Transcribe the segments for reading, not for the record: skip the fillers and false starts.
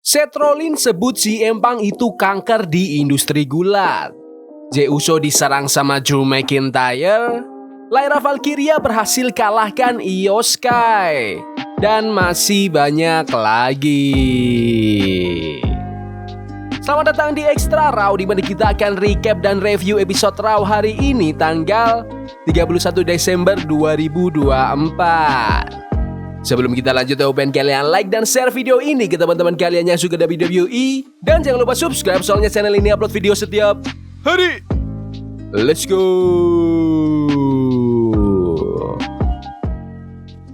Seth Rollins sebut CM Punk itu kanker di industri gulat. Jey Uso diserang sama Drew McIntyre. Lyra Valkyria berhasil kalahkan Io Sky. Dan masih banyak lagi. Selamat datang di Extra Raw, di mana kita akan recap dan review episode Raw hari ini tanggal 31 Desember 2024. Sebelum kita lanjut, aku pengen kalian like dan share video ini ke teman-teman kalian yang suka WWE. Dan jangan lupa subscribe, soalnya channel ini upload video setiap hari. Let's go.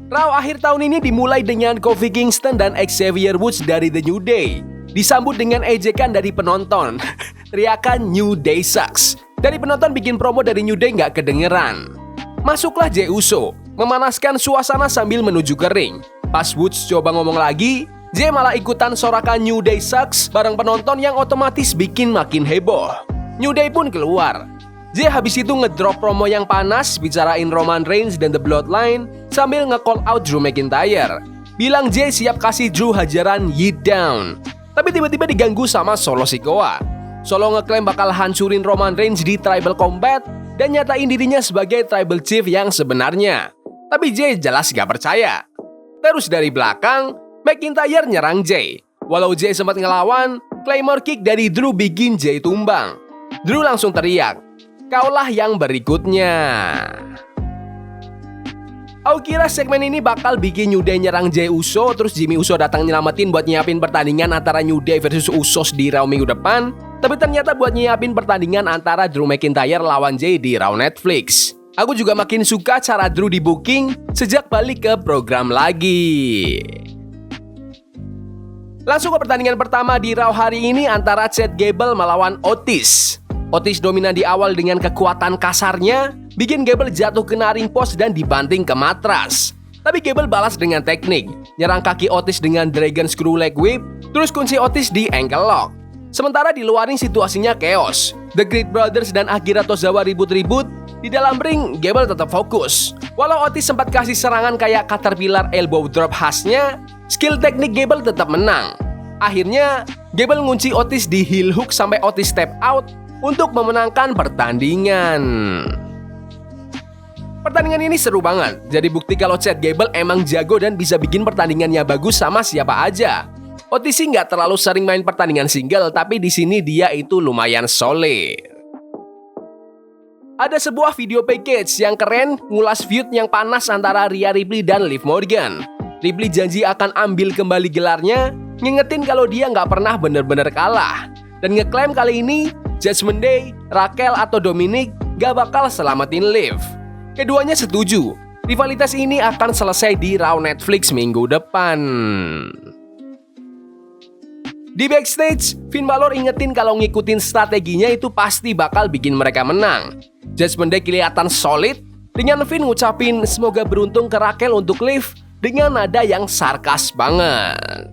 Raw akhir tahun ini dimulai dengan Kofi Kingston dan Xavier Woods dari The New Day disambut dengan ejekan dari penonton. Teriakan New Day sucks dari penonton bikin promo dari New Day nggak kedengeran. Masuklah Jey Uso memanaskan suasana sambil menuju ke ring. Pas Woods coba ngomong lagi, Jey malah ikutan sorakan New Day sucks bareng penonton yang otomatis bikin makin heboh. New Day pun keluar. Jey habis itu ngedrop promo yang panas, bicarain Roman Reigns dan The Bloodline sambil nge-call out Drew McIntyre. Bilang Jey siap kasih Drew hajaran yeet down. Tapi tiba-tiba diganggu sama Solo Sikoa. Solo ngeklaim bakal hancurin Roman Reigns di Tribal Combat dan nyatain dirinya sebagai Tribal Chief yang sebenarnya. Tapi Jey jelas gak percaya. Terus dari belakang, McIntyre nyerang Jey. Walau Jey sempat ngelawan, Claymore Kick dari Drew bikin Jey tumbang. Drew langsung teriak, "Kaulah yang berikutnya." Aku kira segmen ini bakal bikin New Day nyerang Jey Uso, terus Jimmy Uso datang nyelamatin buat nyiapin pertandingan antara New Day versus Usos di Raw minggu depan. Tapi ternyata buat nyiapin pertandingan antara Drew McIntyre lawan Jey di Raw Netflix. Aku juga makin suka cara Drew di booking sejak balik ke program lagi. Langsung ke pertandingan pertama di Raw hari ini antara Chad Gable melawan Otis. Otis dominan di awal dengan kekuatan kasarnya, bikin Gable jatuh kena ring post dan dibanting ke matras. Tapi Gable balas dengan teknik, nyerang kaki Otis dengan Dragon Screw Leg Whip, terus kunci Otis di ankle lock. Sementara di luar ring situasinya chaos. The Great Brothers dan Akira Tozawa ribut-ribut. Di dalam ring, Gable tetap fokus. Walau Otis sempat kasih serangan kayak Caterpillar elbow drop khasnya, skill teknik Gable tetap menang. Akhirnya, Gable ngunci Otis di heel hook sampai Otis step out untuk memenangkan pertandingan. Pertandingan ini seru banget. Jadi bukti kalau Chad Gable emang jago dan bisa bikin pertandingannya bagus sama siapa aja. Otis sih nggak terlalu sering main pertandingan single, tapi di sini dia itu lumayan solid. Ada sebuah video package yang keren ngulas feud yang panas antara Rhea Ripley dan Liv Morgan. Ripley janji akan ambil kembali gelarnya, ngingetin kalau dia nggak pernah bener-bener kalah. Dan ngeklaim kali ini, Judgment Day, Raquel atau Dominic nggak bakal selamatin Liv. Keduanya setuju, rivalitas ini akan selesai di Raw Netflix minggu depan. Di backstage, Finn Balor ingetin kalau ngikutin strateginya itu pasti bakal bikin mereka menang. Judgment Day kelihatan solid, dengan Finn ngucapin semoga beruntung ke Raquel untuk Liv dengan nada yang sarkas banget.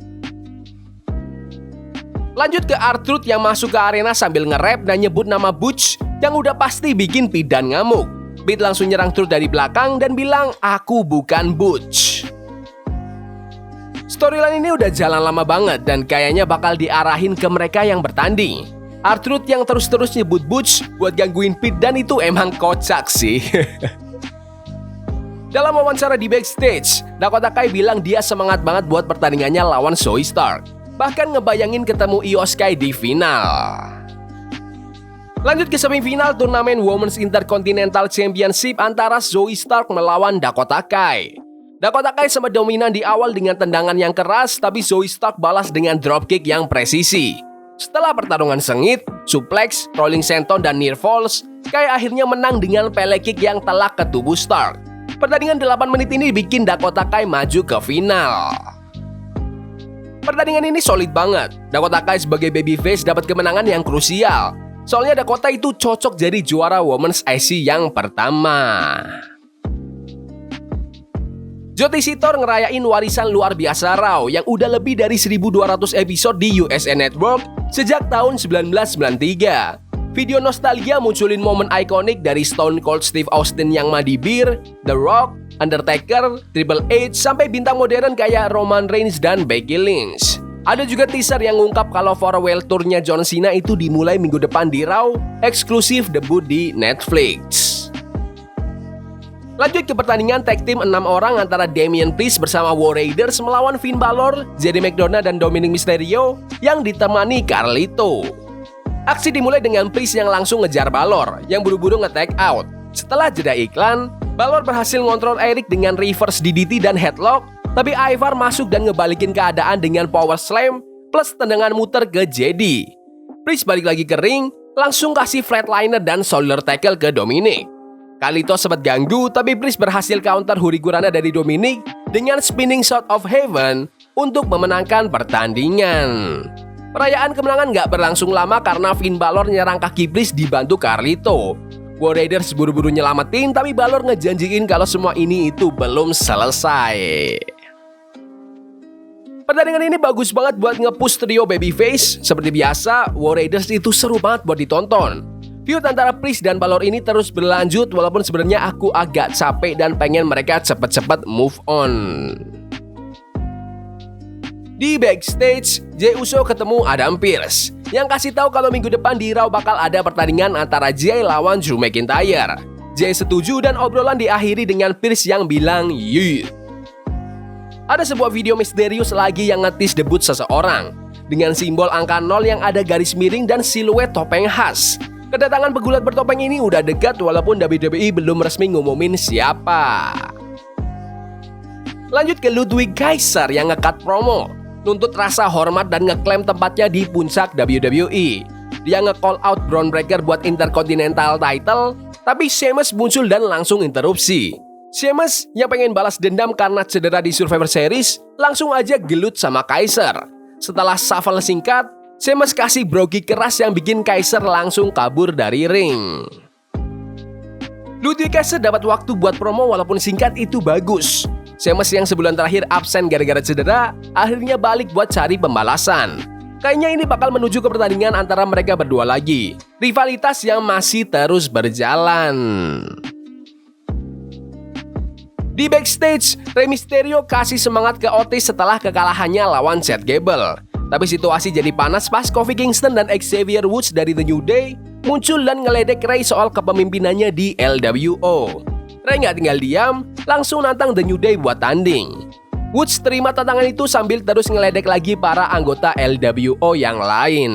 Lanjut ke R-Truth yang masuk ke arena sambil nge-rap dan nyebut nama Butch yang udah pasti bikin Pidan ngamuk. Pete langsung nyerang Truth dari belakang dan bilang, "Aku bukan Butch." Storyline ini udah jalan lama banget dan kayaknya bakal diarahin ke mereka yang bertanding. R-Truth yang terus-terus nyebut Butch buat gangguin Pete dan itu emang kocak sih. Dalam wawancara di backstage, Dakota Kai bilang dia semangat banget buat pertandingannya lawan Zoey Stark. Bahkan ngebayangin ketemu Io Sky di final. Lanjut ke semifinal turnamen Women's Intercontinental Championship antara Zoey Stark melawan Dakota Kai. Dakota Kai sempat dominan di awal dengan tendangan yang keras, tapi Zoey Stark balas dengan dropkick yang presisi. Setelah pertarungan sengit, suplex, rolling senton, dan near falls, Kai akhirnya menang dengan pele kick yang telak ke tubuh Stark. Pertandingan 8 menit ini bikin Dakota Kai maju ke final. Pertandingan ini solid banget. Dakota Kai sebagai babyface dapat kemenangan yang krusial. Soalnya Dakota itu cocok jadi juara Women's IC yang pertama. Joti Sitor ngerayain warisan luar biasa Raw yang udah lebih dari 1.200 episode di USA Network sejak tahun 1993. Video nostalgia munculin momen ikonik dari Stone Cold Steve Austin yang mandi bir, The Rock, Undertaker, Triple H, sampai bintang modern kayak Roman Reigns dan Becky Lynch. Ada juga teaser yang ngungkap kalau farewell tournya John Cena itu dimulai minggu depan di Raw, eksklusif debut di Netflix. Lanjut ke pertandingan tag team 6 orang antara Damian Priest bersama War Raiders melawan Finn Balor, JD McDonagh dan Dominic Mysterio yang ditemani Carlito. Aksi dimulai dengan Priest yang langsung ngejar Balor yang buru-buru nge-tag out. Setelah jeda iklan, Balor berhasil ngontrol Eric dengan reverse DDT dan headlock, tapi Ivar masuk dan ngebalikin keadaan dengan power slam plus tendangan muter ke JD. Priest balik lagi ke ring, langsung kasih flatliner dan shoulder tackle ke Dominic. Carlito sempat ganggu, tapi Priest berhasil counter hurigurana dari Dominic dengan spinning shot of heaven untuk memenangkan pertandingan. Perayaan kemenangan nggak berlangsung lama karena Finn Balor nyerang kaki Priest dibantu Carlito. War Raiders buru-buru nyelamatin, tapi Balor ngejanjiin kalau semua ini itu belum selesai. Pertandingan ini bagus banget buat nge-push trio babyface. Seperti biasa, War Raiders itu seru banget buat ditonton. Feud antara Priest dan Balor ini terus berlanjut walaupun sebenarnya aku agak capek dan pengen mereka cepet-cepet move on. Di backstage, Jey Uso ketemu Adam Pearce yang kasih tahu kalau minggu depan di Raw bakal ada pertandingan antara Jey lawan Drew McIntyre. Jey setuju dan obrolan diakhiri dengan Pearce yang bilang "Yeet". Ada sebuah video misterius lagi yang ngetis debut seseorang dengan simbol angka 0 yang ada garis miring dan siluet topeng khas. Kedatangan pegulat bertopeng ini udah dekat walaupun WWE belum resmi ngumumin siapa. Lanjut ke Ludwig Kaiser yang nge-cut promo, nuntut rasa hormat dan ngeklaim tempatnya di puncak WWE. Dia nge-call out Bron Breakker buat Intercontinental title, tapi Sheamus muncul dan langsung interupsi. Sheamus yang pengen balas dendam karena cedera di Survivor Series, langsung aja gelut sama Kaiser. Setelah shuffle singkat, Sheamus kasih brogi keras yang bikin Kaiser langsung kabur dari ring. Ludwig Kaiser dapat waktu buat promo walaupun singkat itu bagus. Sheamus yang sebulan terakhir absen gara-gara cedera, akhirnya balik buat cari pembalasan. Kayaknya ini bakal menuju ke pertandingan antara mereka berdua lagi. Rivalitas yang masih terus berjalan. Di backstage, Rey Mysterio kasih semangat ke Otis setelah kekalahannya lawan Chad Gable. Tapi situasi jadi panas pas Kofi Kingston dan Xavier Woods dari The New Day muncul dan ngeledek Rey soal kepemimpinannya di LWO. Rey nggak tinggal diam, langsung nantang The New Day buat tanding. Woods terima tantangan itu sambil terus ngeledek lagi para anggota LWO yang lain.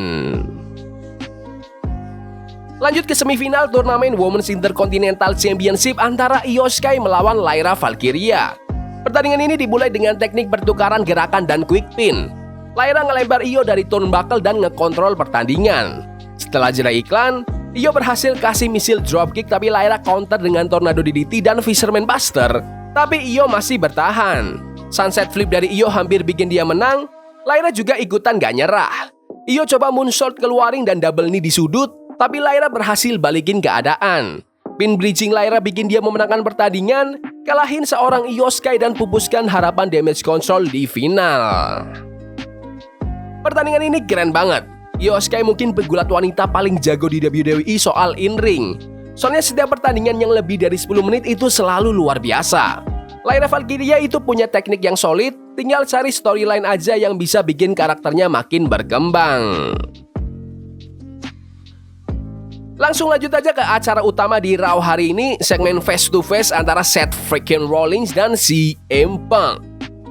Lanjut ke semifinal turnamen Women's Intercontinental Championship antara Io Sky melawan Lyra Valkyria. Pertandingan ini dimulai dengan teknik pertukaran gerakan dan quick pin. Lyra ngelempar Io dari turnbuckle dan ngekontrol pertandingan. Setelah jeda iklan, Io berhasil kasih misil dropkick tapi Lyra counter dengan tornado DDT dan Fisherman Buster. Tapi Io masih bertahan. Sunset flip dari Io hampir bikin dia menang. Lyra juga ikutan gak nyerah. Io coba moonsault keluaring dan double knee di sudut, tapi Lyra berhasil balikin keadaan. Pin bridging Lyra bikin dia memenangkan pertandingan, kalahin seorang Io Sky dan pupuskan harapan damage control di final. Pertandingan ini keren banget. Io Sky mungkin pegulat wanita paling jago di WWE soal in-ring. Soalnya setiap pertandingan yang lebih dari 10 menit itu selalu luar biasa. Lyra Valkyria itu punya teknik yang solid, tinggal cari storyline aja yang bisa bikin karakternya makin berkembang. Langsung lanjut aja ke acara utama di Raw hari ini, segmen face to face antara Seth freaking Rollins dan CM Punk.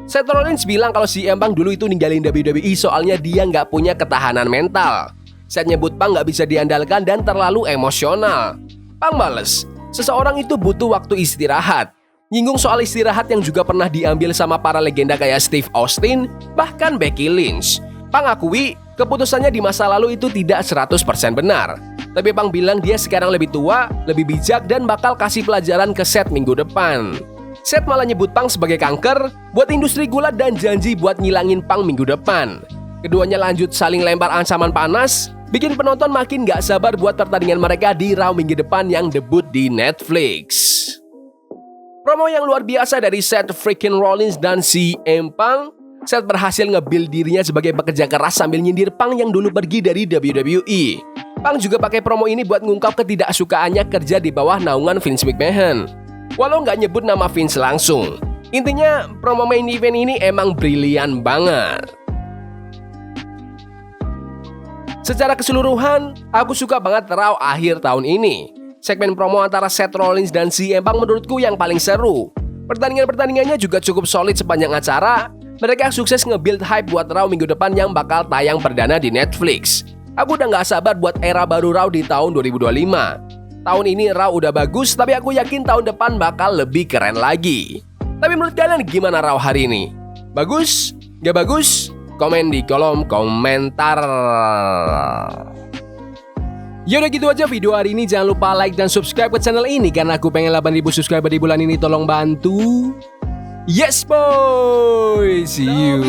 Seth Rollins bilang kalau CM Punk dulu itu ninggalin WWE soalnya dia nggak punya ketahanan mental. Seth nyebut Punk nggak bisa diandalkan dan terlalu emosional. Punk bales, seseorang itu butuh waktu istirahat. Nyinggung soal istirahat yang juga pernah diambil sama para legenda kayak Steve Austin, bahkan Becky Lynch. Punk akui keputusannya di masa lalu itu tidak 100% benar. Tapi Punk bilang dia sekarang lebih tua, lebih bijak dan bakal kasih pelajaran ke Seth minggu depan. Seth malah nyebut Punk sebagai kanker buat industri gulat dan janji buat ngilangin Punk minggu depan. Keduanya lanjut saling lempar ancaman panas, bikin penonton makin gak sabar buat pertandingan mereka di Raw minggu depan yang debut di Netflix. Promo yang luar biasa dari Seth freaking Rollins dan CM Punk. Seth berhasil nge-build dirinya sebagai pekerja keras sambil nyindir Punk yang dulu pergi dari WWE. Punk juga pakai promo ini buat ngungkap ketidaksukaannya kerja di bawah naungan Vince McMahon. Walau nggak nyebut nama Vince langsung. Intinya, promo main event ini emang brilian banget. Secara keseluruhan, aku suka banget Raw akhir tahun ini. Segmen promo antara Seth Rollins dan CM Punk menurutku yang paling seru. Pertandingan-pertandingannya juga cukup solid sepanjang acara. Mereka sukses nge-build hype buat Raw minggu depan yang bakal tayang perdana di Netflix. Aku udah gak sabar buat era baru Raw di tahun 2025. Tahun ini Raw udah bagus, tapi aku yakin tahun depan bakal lebih keren lagi. Tapi menurut kalian gimana Raw hari ini? Bagus? Gak bagus? Komen di kolom komentar. Yaudah gitu aja video hari ini. Jangan lupa like dan subscribe ke channel ini karena aku pengen 8.000 subscriber di bulan ini. Tolong bantu. Yes boy. See you.